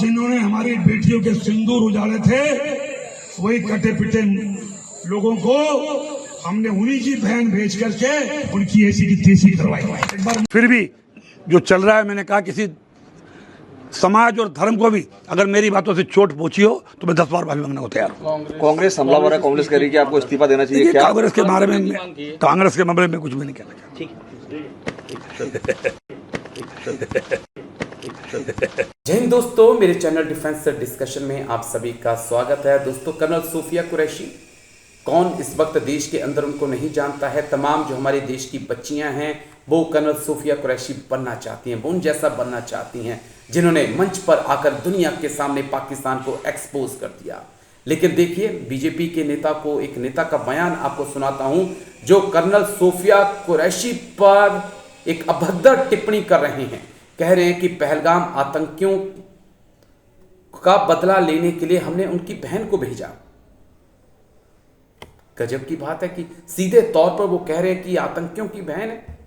जिन्होंने हमारी बेटियों के सिंदूर उजाड़े थे, वही कटे पिटे लोगों को हमने उन्हीं की बहन भेज करके उनकी ऐसी की तैसी करवाई। एक बार फिर भी जो चल रहा है, मैंने कहा किसी समाज और धर्म को भी अगर मेरी बातों से चोट पहुंची हो तो मैं 10 बार माफी मांगने को तैयार हूँ। कांग्रेस हमलावर है, कांग्रेस कह रही है कि आपको इस्तीफा देना चाहिए। क्या कांग्रेस के बारे में, कांग्रेस के मामले में कुछ भी नहीं कहना चाहता। जय हिंद दोस्तों, मेरे चैनल डिफेंस डिस्कशन में आप सभी का स्वागत है। दोस्तों, कर्नल सोफिया कुरैशी कौन इस वक्त देश के अंदर उनको नहीं जानता है। तमाम जो हमारे देश की बच्चियां हैं वो कर्नल सोफिया कुरैशी बनना चाहती हैं, वो उन जैसा बनना चाहती हैं जिन्होंने मंच पर आकर दुनिया के सामने पाकिस्तान को एक्सपोज कर दिया। लेकिन देखिए, बीजेपी के नेता को, एक नेता का बयान आपको सुनाता हूं जो कर्नल सोफिया कुरैशी पर एक अभद्र टिप्पणी कर रहे हैं। कह रहे हैं कि पहलगाम आतंकियों का बदला लेने के लिए हमने उनकी बहन को भेजा। गजब की बात है कि सीधे तौर पर वो कह रहे हैं कि आतंकियों की बहन है।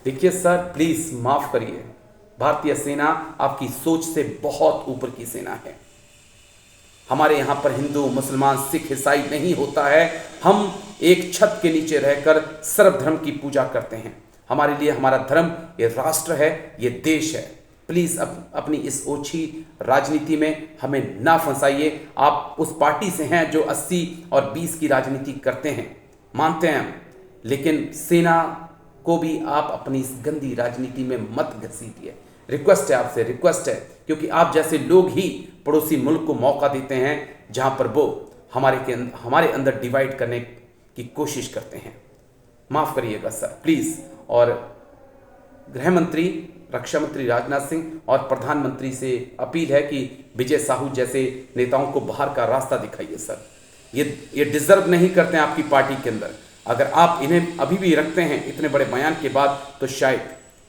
देखिए सर, प्लीज माफ करिए, भारतीय सेना आपकी सोच से बहुत ऊपर की सेना है। हमारे यहां पर हिंदू, मुसलमान, सिख, ईसाई नहीं होता है। हम एक छत के नीचे रहकर सर्वधर्म की पूजा करते हैं। हमारे लिए हमारा धर्म ये राष्ट्र है, ये देश है। प्लीज अपनी इस ओछी राजनीति में हमें ना फंसाइए। आप उस पार्टी से हैं जो 80 और 20 की राजनीति करते हैं, मानते हैं हम, लेकिन सेना को भी आप अपनी इस गंदी राजनीति में मत घसीटिए। रिक्वेस्ट है आपसे, रिक्वेस्ट है, क्योंकि आप जैसे लोग ही पड़ोसी मुल्क को मौका देते हैं जहां पर वो हमारे अंदर डिवाइड करने की कोशिश करते हैं। माफ करिएगा सर, प्लीज। और गृह मंत्री, रक्षा मंत्री राजनाथ सिंह और प्रधानमंत्री से अपील है कि विजय साहू जैसे नेताओं को बाहर का रास्ता दिखाइए सर। ये डिजर्व नहीं करते हैं आपकी पार्टी के अंदर। अगर आप इन्हें अभी भी रखते हैं इतने बड़े बयान के बाद, तो शायद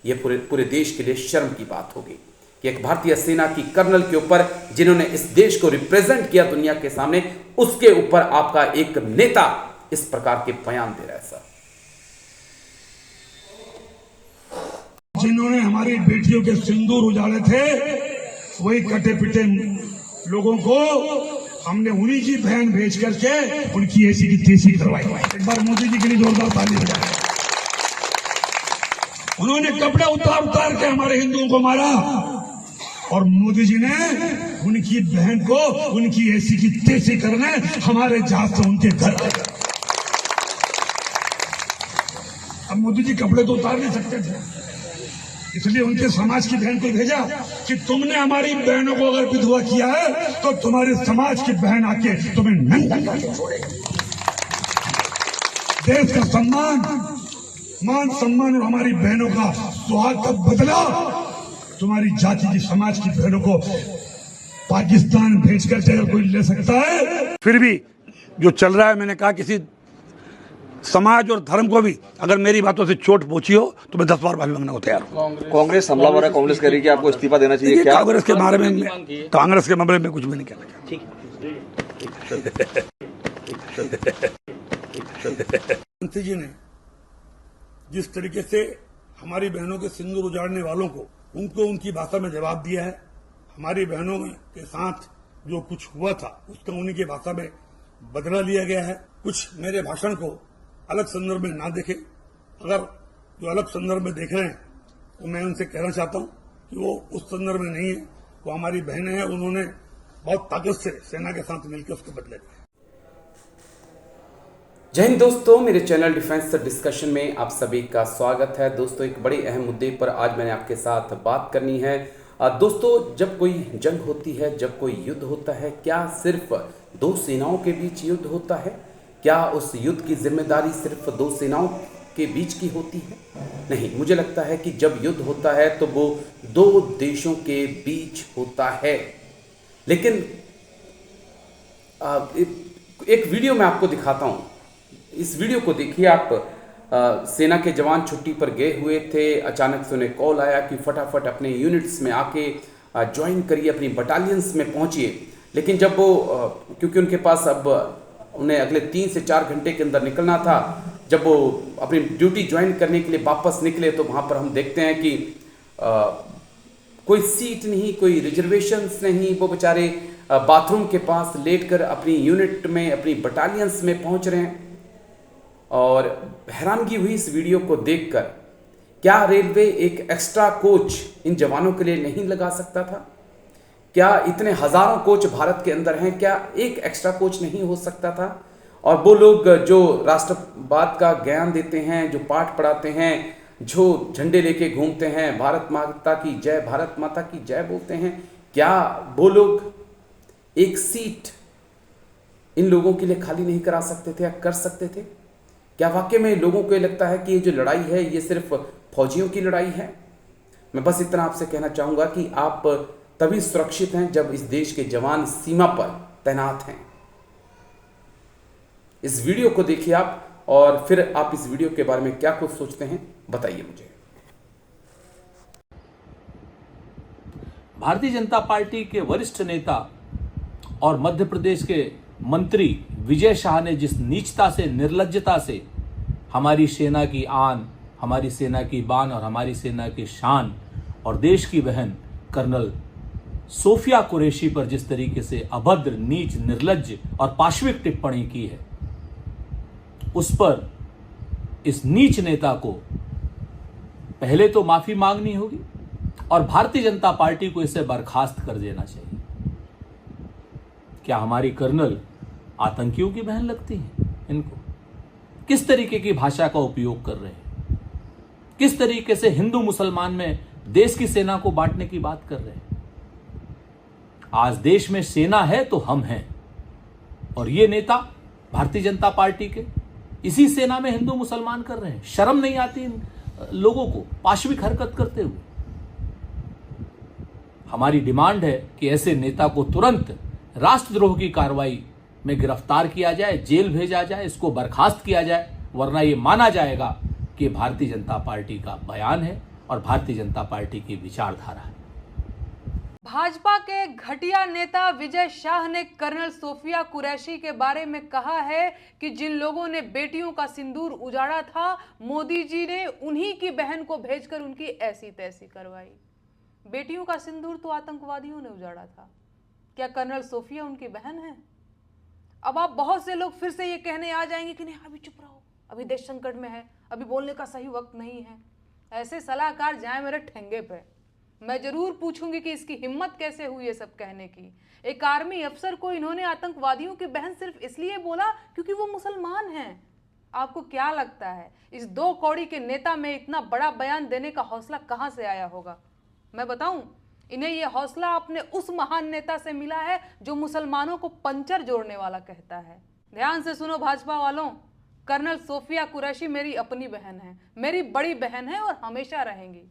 ये पूरे देश के लिए शर्म की बात होगी कि एक भारतीय सेना की कर्नल के ऊपर, जिन्होंने इस देश को रिप्रेजेंट किया दुनिया के सामने, उसके ऊपर आपका एक नेता इस प्रकार के बयान दे रहा है सर। जिन्होंने हमारी बेटियों के सिंदूर उजाड़े थे, वही कटे पिटे लोगों को हमने उन्हीं की बहन भेज करके उनकी ऐसी की तैसी करवाई। एक बार मोदी जी के लिए जोरदार ताली हो जाए। उन्होंने कपड़े उतार उतार के हमारे हिंदुओं को मारा और मोदी जी ने उनकी बहन को उनकी ऐसी की तैसी करने हमारे जहाज से उनके घर आए। अब मोदी जी कपड़े तो उतार नहीं सकते थे, इसलिए उनके समाज की बहन को भेजा कि तुमने हमारी बहनों को अगर विधवा किया है तो तुम्हारे समाज की बहन आके तुम्हें नंगा करके छोड़ेगी। देश का सम्मान, मान सम्मान और हमारी बहनों का सुहाग का बदला तुम्हारी जाति की, समाज की बहनों को पाकिस्तान भेजकर अगर कोई ले सकता है। फिर भी जो चल रहा है, मैंने कहा किसी समाज और धर्म को भी अगर मेरी बातों से चोट पहुंची हो तो मैं 10 बार माफी मांगने को तैयार हूँ। कांग्रेस हमलावर है, कांग्रेस कह रही है कि आपको इस्तीफा देना चाहिए। क्या कांग्रेस के बारे में, कांग्रेस के मामले में कुछ भी नहीं कहना चाहता। मंत्री जी ने जिस तरीके से हमारी बहनों के सिंदूर उजाड़ने वालों को उनको उनकी भाषा में जवाब दिया है, हमारी बहनों के साथ जो कुछ हुआ था उसका उन्हीं की भाषा में बदला लिया गया है। कुछ मेरे भाषण को अलग संदर्भ में ना देखें, अगर जो अलग संदर्भ में देख रहे हैं तो मैं उनसे कहना चाहता हूं कि वो उस संदर्भ में नहीं है, वो हमारी बहनें हैं, उन्होंने बहुत ताकत से सेना के साथ मिलकर उसको बदले दिया। जय हिंद दोस्तों, मेरे चैनल डिफेंस डिस्कशन में आप सभी का स्वागत है। दोस्तों, एक बड़े अहम मुद्दे पर आज मैंने आपके साथ बात करनी है। दोस्तों, जब कोई जंग होती है, जब कोई युद्ध होता है, क्या सिर्फ दो सेनाओं के बीच युद्ध होता है? क्या उस युद्ध की जिम्मेदारी सिर्फ दो सेनाओं के बीच की होती है? नहीं, मुझे लगता है कि जब युद्ध होता है तो वो दो देशों के बीच होता है। लेकिन एक वीडियो मैं आपको दिखाता हूं, इस वीडियो को देखिए आप। सेना के जवान छुट्टी पर गए हुए थे, अचानक से उन्हें कॉल आया कि फटाफट अपने यूनिट्स में आके ज्वाइन करिए, अपनी बटालियंस में पहुंचिए। लेकिन जब वो क्योंकि उनके पास अब उन्हें अगले 3 से 4 घंटे के अंदर निकलना था, जब वो अपनी ड्यूटी ज्वाइन करने के लिए वापस निकले तो वहाँ पर हम देखते हैं कि कोई सीट नहीं, कोई रिजर्वेशंस नहीं, वो बेचारे बाथरूम के पास लेटकर अपनी यूनिट में, अपनी बटालियंस में पहुंच रहे हैं। और हैरानगी हुई इस वीडियो को देखकर, क्या रेलवे एक एक्स्ट्रा कोच इन जवानों के लिए नहीं लगा सकता था? क्या इतने हजारों कोच भारत के अंदर हैं, क्या एक एक्स्ट्रा कोच नहीं हो सकता था? और वो लोग जो राष्ट्रवाद का ज्ञान देते हैं, जो पाठ पढ़ाते हैं, जो झंडे लेके घूमते हैं, भारत माता की जय, भारत माता की जय बोलते हैं, क्या वो लोग एक सीट इन लोगों के लिए खाली नहीं करा सकते थे या कर सकते थे? क्या वाकई में लोगों को ये लगता है कि ये जो लड़ाई है ये सिर्फ फौजियों की लड़ाई है? मैं बस इतना आपसे कहना चाहूंगा कि आप तभी सुरक्षित हैं जब इस देश के जवान सीमा पर तैनात हैं। इस वीडियो को देखिए आप, और फिर आप इस वीडियो के बारे में क्या कुछ सोचते हैं बताइए मुझे। भारतीय जनता पार्टी के वरिष्ठ नेता और मध्य प्रदेश के मंत्री विजय शाह ने जिस नीचता से, निर्लज्जता से हमारी सेना की आन, हमारी सेना की बान और हमारी सेना की शान और देश की बहन कर्नल सोफिया कुरैशी पर जिस तरीके से अभद्र, नीच, निर्लज्ज और पाशविक टिप्पणी की है, उस पर इस नीच नेता को पहले तो माफी मांगनी होगी और भारतीय जनता पार्टी को इसे बर्खास्त कर देना चाहिए। क्या हमारी कर्नल आतंकियों की बहन लगती है इनको? किस तरीके की भाषा का उपयोग कर रहे हैं, किस तरीके से हिंदू मुसलमान में देश की सेना को बांटने की बात कर रहे हैं। आज देश में सेना है तो हम हैं, और ये नेता भारतीय जनता पार्टी के इसी सेना में हिंदू मुसलमान कर रहे हैं। शर्म नहीं आती इन लोगों को पाशविक हरकत करते हुए? हमारी डिमांड है कि ऐसे नेता को तुरंत राष्ट्रद्रोह की कार्रवाई में गिरफ्तार किया जाए, जेल भेजा जाए, इसको बर्खास्त किया जाए, वरना यह माना जाएगा कि भारतीय जनता पार्टी का बयान है और भारतीय जनता पार्टी की विचारधारा है। भाजपा के घटिया नेता विजय शाह ने कर्नल सोफिया कुरैशी के बारे में कहा है कि जिन लोगों ने बेटियों का सिंदूर उजाड़ा था, मोदी जी ने उन्हीं की बहन को भेजकर उनकी ऐसी तैसी करवाई। बेटियों का सिंदूर तो आतंकवादियों ने उजाड़ा था, क्या कर्नल सोफिया उनकी बहन है? अब आप बहुत से लोग फिर से ये कहने आ जाएंगे कि नहीं, अभी चुप रहो, अभी देश संकट में है, अभी बोलने का सही वक्त नहीं है। ऐसे सलाहकार जाए मेरे ठेंगे पे। मैं जरूर पूछूंगी कि इसकी हिम्मत कैसे हुई ये सब कहने की। एक आर्मी अफसर को इन्होंने आतंकवादियों की बहन सिर्फ इसलिए बोला क्योंकि वो मुसलमान हैं। आपको क्या लगता है इस दो कौड़ी के नेता में इतना बड़ा बयान देने का हौसला कहां से आया होगा? मैं बताऊं, इन्हें यह हौसला अपने उस महान नेता से मिला है जो मुसलमानों को पंचर जोड़ने वाला कहता है। ध्यान से सुनो भाजपा वालों, कर्नल सोफिया कुरैशी मेरी अपनी बहन है, मेरी बड़ी बहन है और हमेशा रहेंगी।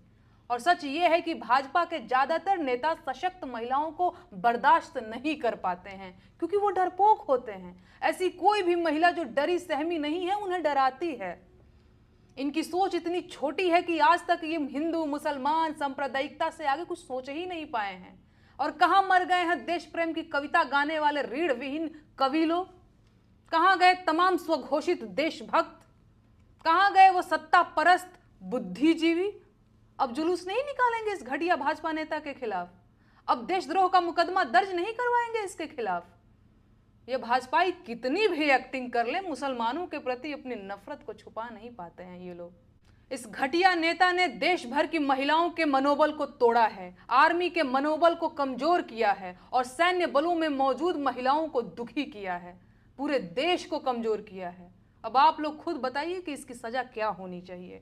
और सच ये है कि भाजपा के ज्यादातर नेता सशक्त महिलाओं को बर्दाश्त नहीं कर पाते हैं क्योंकि वो डरपोक होते हैं। ऐसी कोई भी महिला जो डरी सहमी नहीं है उन्हें डराती है। इनकी सोच इतनी छोटी है कि आज तक ये हिंदू मुसलमान सांप्रदायिकता से आगे कुछ सोच ही नहीं पाए हैं। और कहां मर गए हैं देश प्रेम की कविता गाने वाले रीढ़ विहीन कवि लोग? कहां गए तमाम स्वघोषित देशभक्त? कहां गए वो सत्ता परस्त बुद्धिजीवी? अब जुलूस नहीं निकालेंगे इस घटिया भाजपा नेता के खिलाफ? अब देशद्रोह का मुकदमा दर्ज नहीं करवाएंगे इसके खिलाफ? ये भाजपाई कितनी भी एक्टिंग कर ले, मुसलमानों के प्रति अपनी नफरत को छुपा नहीं पाते हैं ये लोग। इस घटिया नेता ने देश भर की महिलाओं के मनोबल को तोड़ा है, आर्मी के मनोबल को कमजोर किया है और सैन्य बलों में मौजूद महिलाओं को दुखी किया है, पूरे देश को कमजोर किया है। अब आप लोग खुद बताइए कि इसकी सजा क्या होनी चाहिए।